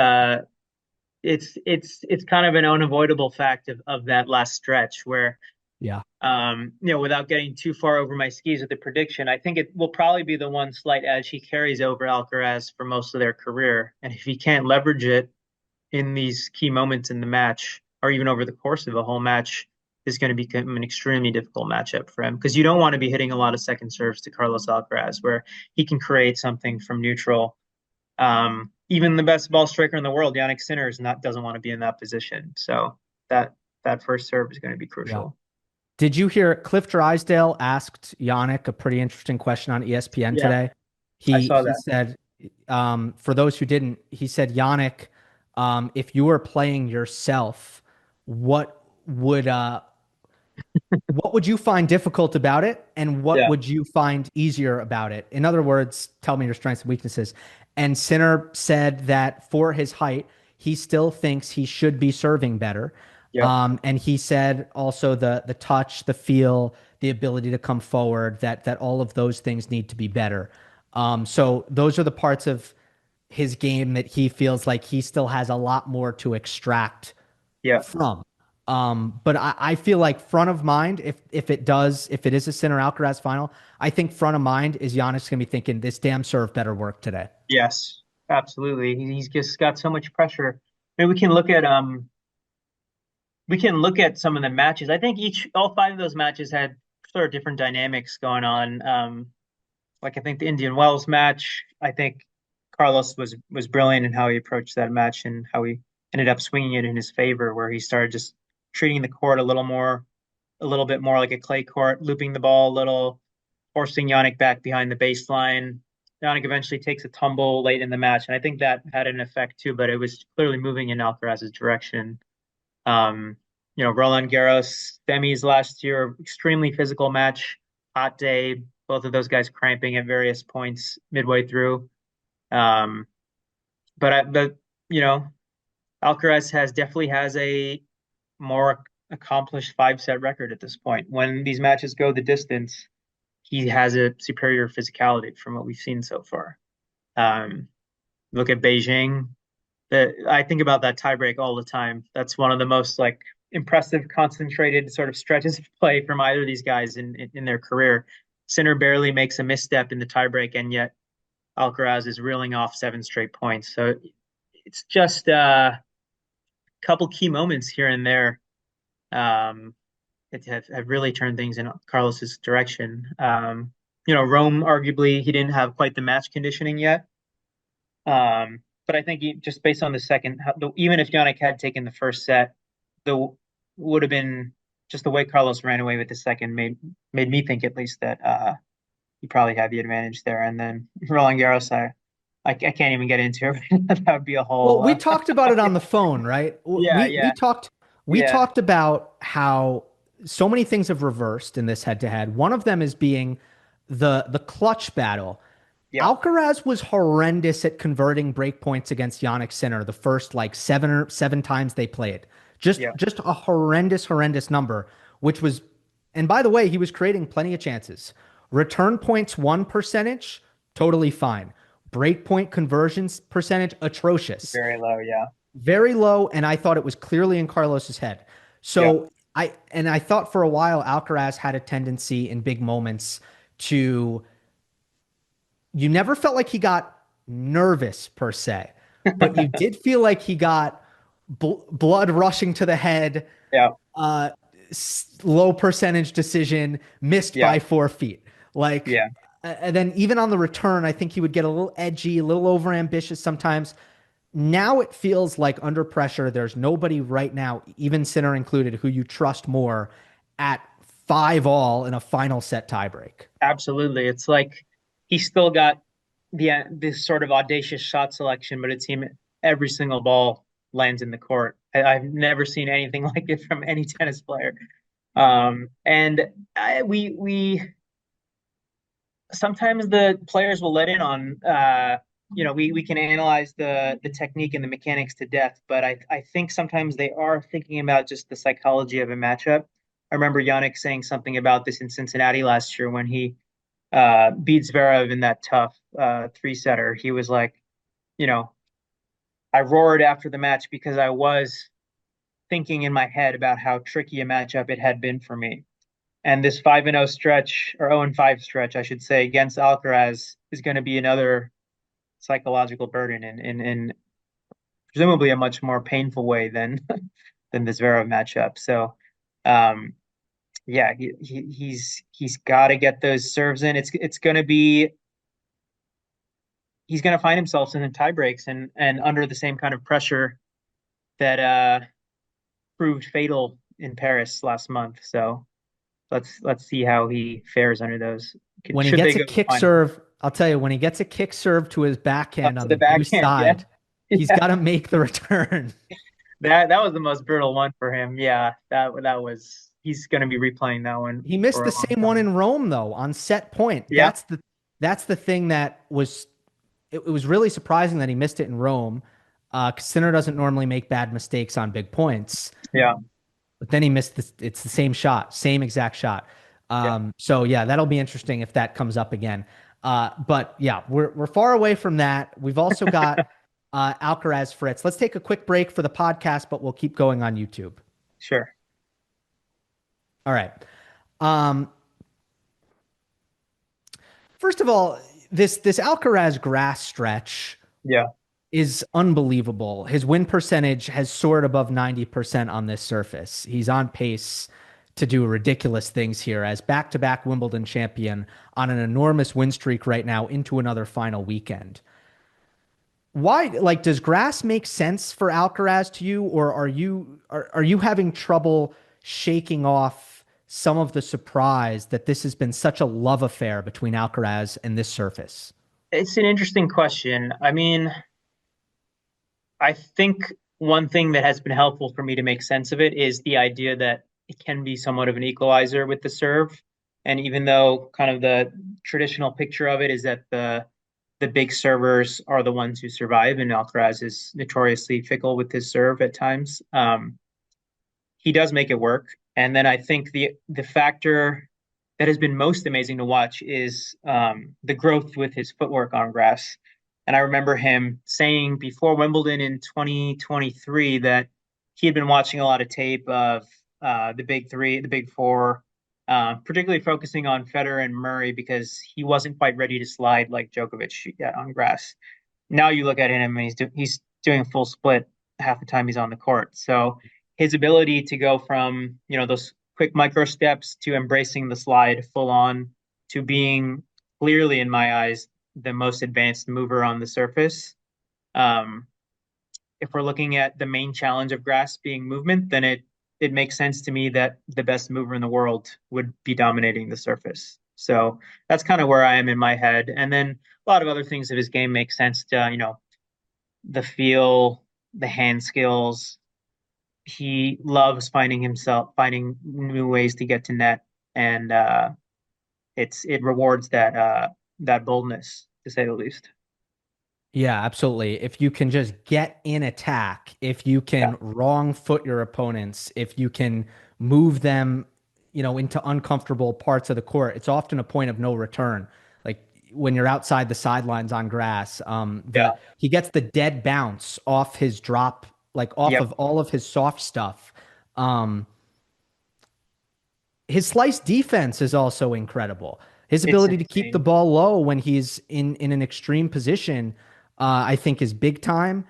it's kind of an unavoidable fact of that last stretch where Yeah. without getting too far over my skis with the prediction, I think it will probably be the one slight edge he carries over Alcaraz for most of their career. And if he can't leverage it in these key moments in the match, or even over the course of a whole match, is going to become an extremely difficult matchup for him because you don't want to be hitting a lot of second serves to Carlos Alcaraz where he can create something from neutral. Even the best ball striker in the world, Yannick Sinner, doesn't want to be in that position. So that first serve is going to be Yeah. crucial. Did you hear Cliff Drysdale asked Yannick a pretty interesting question on ESPN Yeah, today? I He saw he that. said, for those who didn't, he said, Yannick, if you were playing yourself, what would what would you find difficult about it, and what Yeah, would you find easier about it? In other words, tell me your strengths and weaknesses. And Sinner said that for his height, he still thinks he should be serving better. yep, And he said also the touch, the feel, the ability to come forward, that all of those things need to be better. So those are the parts of his game that he feels like he still has a lot more to extract yeah, from. But I feel like front of mind, if it is a Sinner Alcaraz final, I think front of mind is Giannis gonna be thinking this damn serve better work today. yes, absolutely. He's just got so much pressure. I mean, we can look at some of the matches. I think all five of those matches had sort of different dynamics going on. Like I think the Indian Wells match, I think Carlos was brilliant in how he approached that match and how he ended up swinging it in his favor, where he started just treating the court a little bit more like a clay court, looping the ball a little, forcing Yannick back behind the baseline. Yannick eventually takes a tumble late in the match, and I think that had an effect too. But it was clearly moving in Alcaraz's direction. Um, Roland Garros semis last year, extremely physical match, hot day. Both of those guys cramping at various points midway through. Um, but Alcaraz definitely has a more accomplished 5-set record at this point. When these matches go the distance, he has a superior physicality from what we've seen so far. Um, Look at Beijing. I think about that tiebreak all the time. That's one of the most impressive, concentrated sort of stretches of play from either of these guys in their career. Sinner barely makes a misstep in the tiebreak, and yet Alcaraz is reeling off 7 straight points. So it's just a couple key moments here and there um, that have really turned things in Carlos's direction. Rome, arguably, he didn't have quite the match conditioning yet. But I think just based on the second, even if Yannick had taken the first set, the would have been just the way Carlos ran away with the second made me think at least that he probably had the advantage there. And then Roland Garros, I can't even get into it. That would be a Well, whole we talked about it on the phone, right? yeah, We yeah, talked about how so many things have reversed in this head to head. One of them is being the clutch battle. yeah, Alcaraz was horrendous at converting break points against Jannik Sinner the first like seven times they played. yeah. Just a horrendous number, which was, and by the way, he was creating plenty of chances. Return points won percentage, totally fine. Break point conversions percentage, atrocious. Very low, yeah. Very low, and I thought it was clearly in Carlos's head. Yeah, So I thought for a while Alcaraz had a tendency in big moments to, you never felt like he got nervous per se, but you did feel like he got blood rushing to the head, yeah, uh, low percentage decision, missed yeah, by 4 feet. Like, yeah. and then even on the return, I think he would get a little edgy, a little overambitious sometimes. Now it feels like under pressure, there's nobody right now, even Sinner included, who you trust more at 5-all in a final set tiebreak. Absolutely. It's like he's still got this sort of audacious shot selection, but it seems every single ball lands in the court. I've never seen anything like it from any tennis player. And we sometimes the players will let in on we can analyze the technique and the mechanics to death, but I think sometimes they are thinking about just the psychology of a matchup. I remember Yannick saying something about this in Cincinnati last year when he beat Zverev in that tough three-setter. He was like, you know, I roared after the match because I was thinking in my head about how tricky a matchup it had been for me. And this 5-0 stretch, or 0-5 stretch, I should say, against Alcaraz is going to be another psychological burden in presumably a much more painful way than than the Zverev matchup. So, um, yeah, he's got to get those serves in. It's going to be he's going to find himself in the tie breaks and under the same kind of pressure that proved fatal in Paris last month. So let's see how he fares under those. When he Should they gets a go to the kick final? serve, I'll tell you, when he gets a kick serve to his Up backhand to on the the deuce backhand, yeah, side, he's yeah. got to make the return. That was the most brutal one for him. Yeah, that was he's going to be replaying that one He missed for the a long same one time. in Rome though on set point. Yeah, That's the thing that was, it was really surprising that he missed it in Rome. 'Cause Sinner doesn't normally make bad mistakes on big points, yeah, but then he missed this. It's the same shot, same exact shot. yeah. So yeah, that'll be interesting if that comes up again. But yeah, we're far away from that. We've also got Alcaraz Fritz. Let's take a quick break for the podcast, but we'll keep going on YouTube. Sure. All right. Um, First of all, this Alcaraz grass stretch Yeah, is unbelievable. His win percentage has soared above 90% on this surface. He's on pace to do ridiculous things here as back-to-back Wimbledon champion on an enormous win streak right now into another final weekend. Why, like, does grass make sense for Alcaraz to you, or are you having trouble shaking off some of the surprise that this has been such a love affair between Alcaraz and this surface? it's an interesting question. I mean, I think one thing that has been helpful for me to make sense of it is the idea that it can be somewhat of an equalizer with the serve. And even though kind of the traditional picture of it is that the big servers are the ones who survive, and Alcaraz is notoriously fickle with his serve at times. He does make it work. And then I think the factor that has been most amazing to watch is the growth with his footwork on grass. And I remember him saying before Wimbledon in 2023 that he had been watching a lot of tape of the big three, the big four, particularly focusing on Federer and Murray because he wasn't quite ready to slide like Djokovic yet on grass. Now you look at him and he's doing full split half the time he's on the court. So his ability to go from, those quick micro steps to embracing the slide full on to being clearly in my eyes the most advanced mover on the surface. Um, if we're looking at the main challenge of grass being movement, then it makes sense to me that the best mover in the world would be dominating the surface. So that's kind of where I am in my head. And then a lot of other things of his game make sense to, the feel, the hand skills. He loves finding new ways to get to net, and it rewards that boldness to say the least. Yeah, absolutely. If you can just get in attack, if you Yeah. can wrong foot your opponents, if you can move them, into uncomfortable parts of the court, it's often a point of no return. Like when you're outside the sidelines on grass, Yeah. the he gets the dead bounce off his drop, like off Yep. of all of his soft stuff. Um, his slice defense is also incredible. His It's ability to keep the insane. ball low when he's in an extreme position, I think, is big time.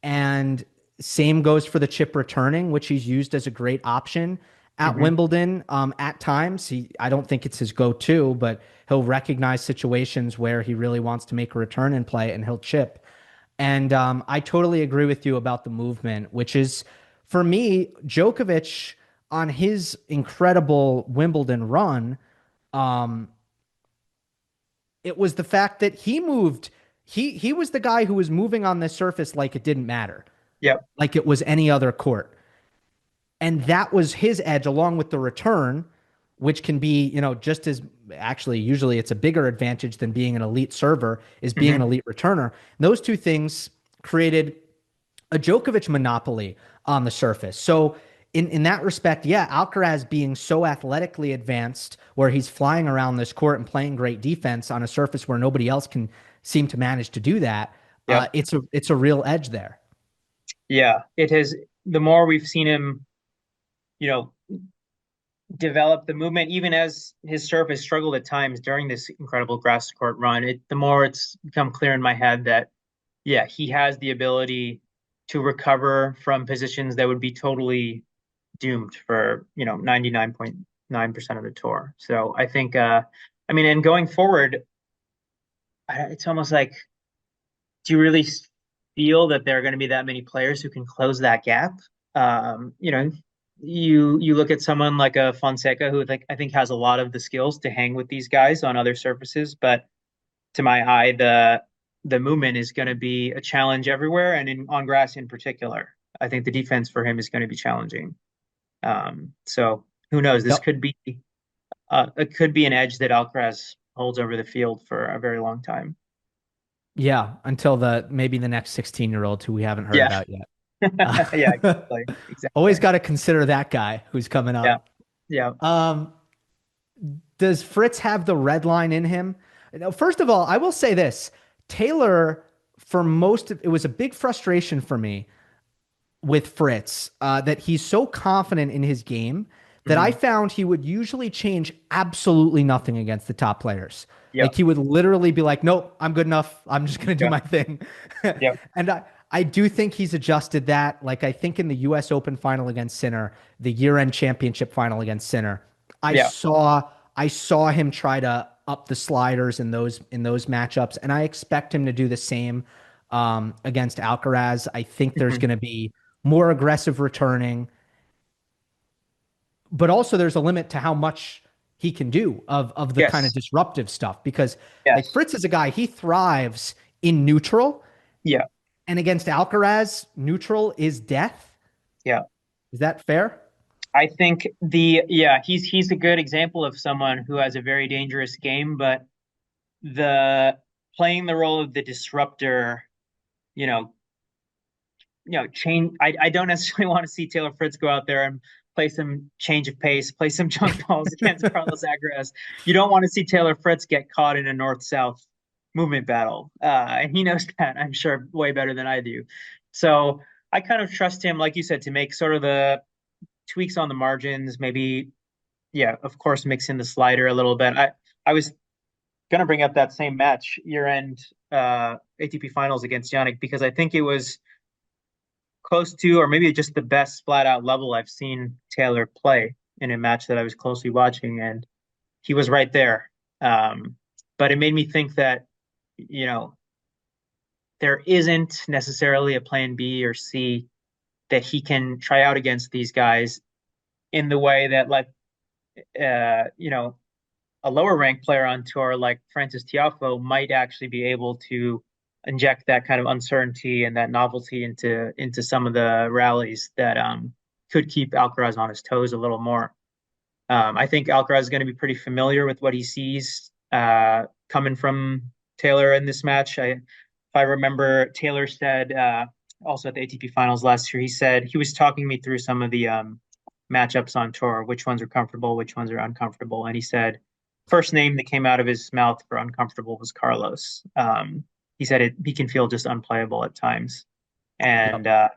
And same goes for the chip returning, which he's used as a great option at Hmm. Wimbledon. At times, I don't think it's his go-to, but he'll recognize situations where he really wants to make a return and play, and he'll chip. And I totally agree with you about the movement, which is, for me, Djokovic on his incredible Wimbledon run. Um, it was the fact that he moved. He was the guy who was moving on the surface like it didn't matter, Yep. like it was any other court. And that was his edge, along with the return, which can be, just as, actually, usually it's a bigger advantage than being an elite server, is being an Hmm. elite returner. And those two things created a Djokovic monopoly on the surface. So in that respect, yeah, Alcaraz being so athletically advanced, where he's flying around this court and playing great defense on a surface where nobody else can seem to manage to do that, Yep. it's a real edge there. Yeah. It has, the more we've seen him, you know, develop the movement, even as his serve has struggled at times during this incredible grass court run, the more it's become clear in my head that, yeah, he has the ability to recover from positions that would be totally doomed for, 99.9% of the tour. So I think, I mean, and going forward, it's almost like, do you really feel that there are going to be that many players who can close that gap? You look at someone like a Fonseca who I think has a lot of the skills to hang with these guys on other surfaces, but to my eye, the movement is going to be a challenge everywhere, and on grass in particular. I think the defense for him is going to be challenging. So who knows? This Yep. could be it could be an edge that Alcaraz holds over the field for a very long time. Yeah, until the maybe the next 16-year-old who we haven't heard Yeah, about yet. yeah, exactly, Always exactly. got to consider that guy who's coming Yeah, up. yeah. Um, does Fritz have the red line in him? Now, first of all, I will say this. Taylor, for most of it, was a big frustration for me with Fritz, that he's so confident in his game that I Hmm. found he would usually change absolutely nothing against the top players. Yeah, Like he would literally be like, "Nope, I'm good enough. I'm just gonna do yeah, my thing." yeah, And I do think he's adjusted that. Like I think in the U.S. Open final against Sinner, the year-end championship final against Sinner, I yeah. saw I saw him try to up the sliders in those matchups, and I expect him to do the same against Alcaraz. I think there's Hmm. going to be more aggressive returning, but also there's a limit to how much he can do of the kind of Yes, disruptive stuff, because like yes, Fritz is a guy, he thrives in neutral, yeah, and against Alcaraz, neutral is death. yeah. Is that fair? I think he's a good example of someone who has a very dangerous game, but the playing the role of the disruptor, you know, change. I don't necessarily want to see Taylor Fritz go out there and play some change of pace, play some junk balls against Carlos Alcaraz. You don't want to see Taylor Fritz get caught in a north-south movement battle, and he knows that, I'm sure, way better than I do. So I kind of trust him, like you said, to make sort of the tweaks on the margins, maybe yeah, of course, mix in the slider a little bit. I was gonna bring up that same match, year-end ATP Finals against Yannick, because I think it was close to, or maybe just the best flat out level I've seen Taylor play in a match that I was closely watching, and he was right there. But it made me think that, you know, there isn't necessarily a plan B or C that he can try out against these guys in the way that, like, you know, a lower ranked player on tour like Francis Tiafoe might actually be able to inject that kind of uncertainty and that novelty into some of the rallies that could keep Alcaraz on his toes a little more. I think Alcaraz is going to be pretty familiar with what he sees coming from Taylor in this match. If I remember, Taylor said also at the ATP Finals last year, he said he was talking me through some of the matchups on tour, which ones are comfortable, which ones are uncomfortable, and he said first name that came out of his mouth for uncomfortable was Carlos. He said he can feel just unplayable at times, Yep. and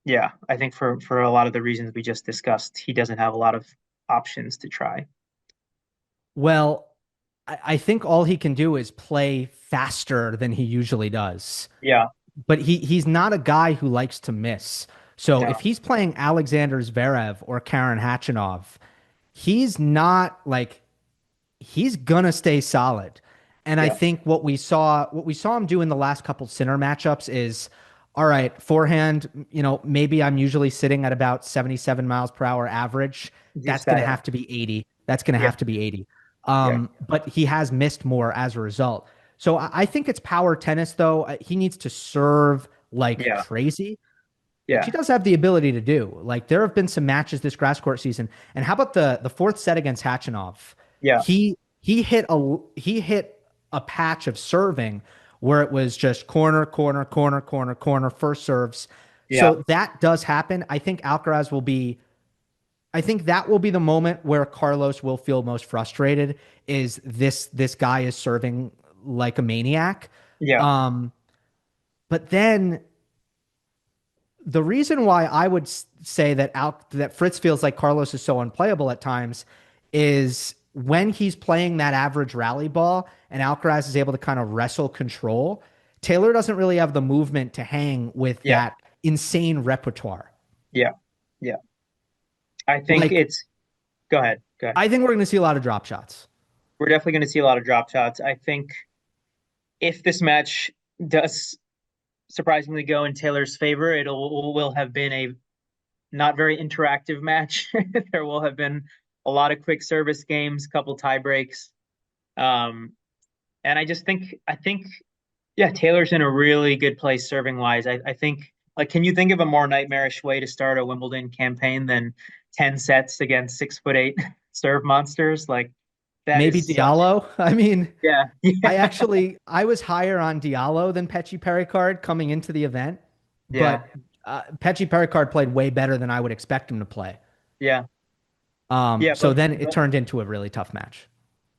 yeah, I think for a lot of the reasons we just discussed, he doesn't have a lot of options to try. Well, I think all he can do is play faster than he usually does. Yeah, But he's not a guy who likes to miss. So if no, he's playing Alexander Zverev or Karen Khachanov, he's not like he's gonna stay solid. And I yeah, think what we saw him do in the last couple center matchups is all right, forehand, maybe I'm usually sitting at about 77 miles per hour average. just That's gonna that. Yeah, have to be 80. That's gonna yeah, have to be 80. yeah, But he has missed more as a result. So I think it's power tennis though. He needs to serve like yeah, crazy, which he yeah, does have the ability to do. Like there have been some matches this grass court season. And how about the fourth set against Khachanov? yeah, He hit a patch of serving where it was just corner, corner, corner, corner, corner, first serves. yeah, So that does happen. I think that will be the moment where Carlos will feel most frustrated is this guy is serving like a maniac. yeah, Um, but then the reason why I would say that Fritz feels like Carlos is so unplayable at times is when he's playing that average rally ball and Alcaraz is able to kind of wrestle control. Taylor doesn't really have the movement to hang with yeah, that insane repertoire. yeah, yeah. I think Like it's. Go ahead. Go ahead. I think we're going to see a lot of drop shots. We're definitely going to see a lot of drop shots. I think if this match does surprisingly go in Taylor's favor, it'll will have been a not very interactive match. There will have been a lot of quick service games, couple tie breaks. Um, and I think yeah, Taylor's in a really good place serving wise. I think, like, can you think of a more nightmarish way to start a Wimbledon campaign than 10 sets against 6'8" serve monsters? Like that Maybe is such Diallo. I mean, yeah, yeah, I was higher on Diallo than Pecci Pericard coming into the event, yeah, but Pecci Pericard played way better than I would expect him to play. yeah, yeah, So then it but turned into a really tough match.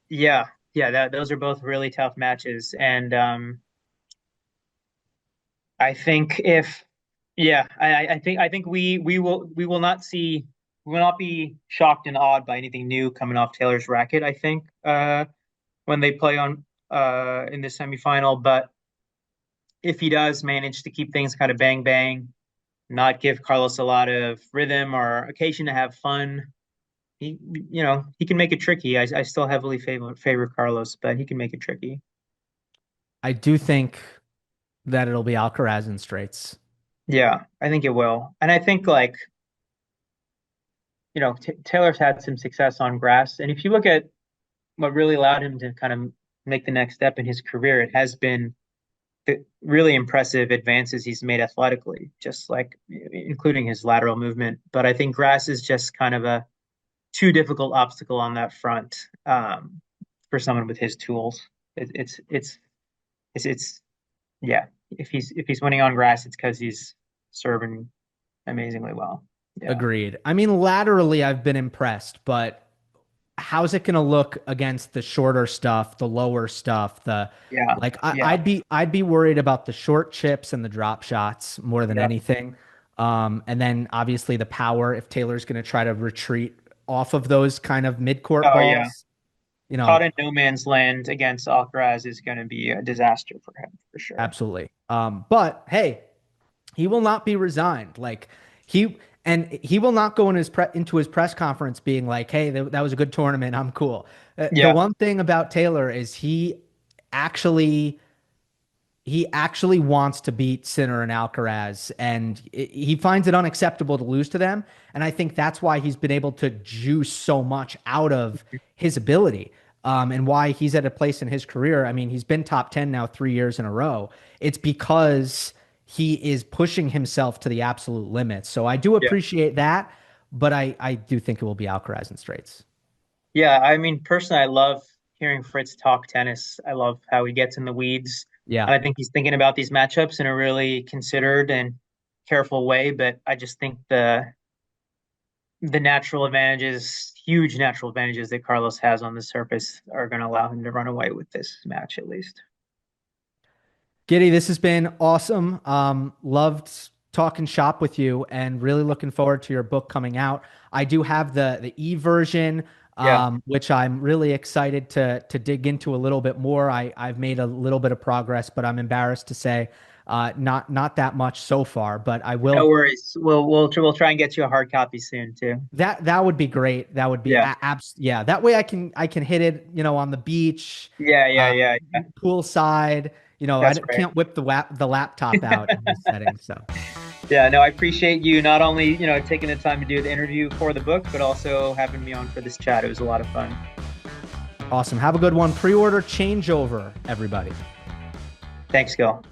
yeah, yeah, that those are both really tough matches. And I think if yeah, I think we will not see we will not be shocked and awed by anything new coming off Taylor's racket, I think, when they play on in the semifinal. But if he does manage to keep things kind of bang bang, not give Carlos a lot of rhythm or occasion to have fun, he he can make it tricky. I still heavily favor Carlos, but he can make it tricky. I do think that it'll be Alcaraz in straights. Yeah, I think it will. And I think, like, Taylor's had some success on grass. And if you look at what really allowed him to kind of make the next step in his career, it has been the really impressive advances he's made athletically, just like including his lateral movement. But I think grass is just kind of a too difficult obstacle on that front for someone with his tools. It's yeah. If he's winning on grass, it's because he's serving amazingly well. Yeah, Agreed. I mean, laterally, I've been impressed, but how's it going to look against the shorter stuff, the lower stuff, the yeah, like yeah, I'd be worried about the short chips and the drop shots more than yeah, anything. And then obviously the power if Taylor's going to try to retreat off of those kind of mid-court Oh yeah. balls. You Caught know, in no man's land against Alcaraz is going to be a disaster for him for sure. absolutely. But hey, he will not be resigned. Like he will not go in into his press conference being like, "Hey, that was a good tournament. I'm cool." The Yeah, one thing about Taylor is actually he actually wants to beat Sinner and Alcaraz, and he finds it unacceptable to lose to them. And I think that's why he's been able to juice so much out of his ability, and why he's at a place in his career. I mean, he's been top 10 now 3 years in a row. It's because he is pushing himself to the absolute limits. So I do yeah, appreciate that, but I do think it will be Alcaraz in straights. yeah. I mean, personally, I love hearing Fritz talk tennis. I love how he gets in the weeds, Yeah. and I think he's thinking about these matchups in a really considered and careful way. But I just think the natural advantages, huge natural advantages that Carlos has on the surface, are going to allow him to run away with this match at least. Giddy, this has been awesome. Loved talking shop with you and really looking forward to your book coming out. I do have the e-version, Yeah, which I'm really excited to dig into a little bit more. I've made a little bit of progress, but I'm embarrassed to say not that much so far, but I no will. worries. We'll try and get you a hard copy soon too. That would be great. That would be Yeah, yeah. That way I can hit it, on the beach, yeah, yeah, uh, yeah, yeah. poolside. I That's right. can't whip the laptop out in this setting. So Yeah, no, I appreciate you not only, taking the time to do the interview for the book, but also having me on for this chat. It was a lot of fun. awesome. Have a good one. Pre-order changeover, everybody. Thanks, Gil.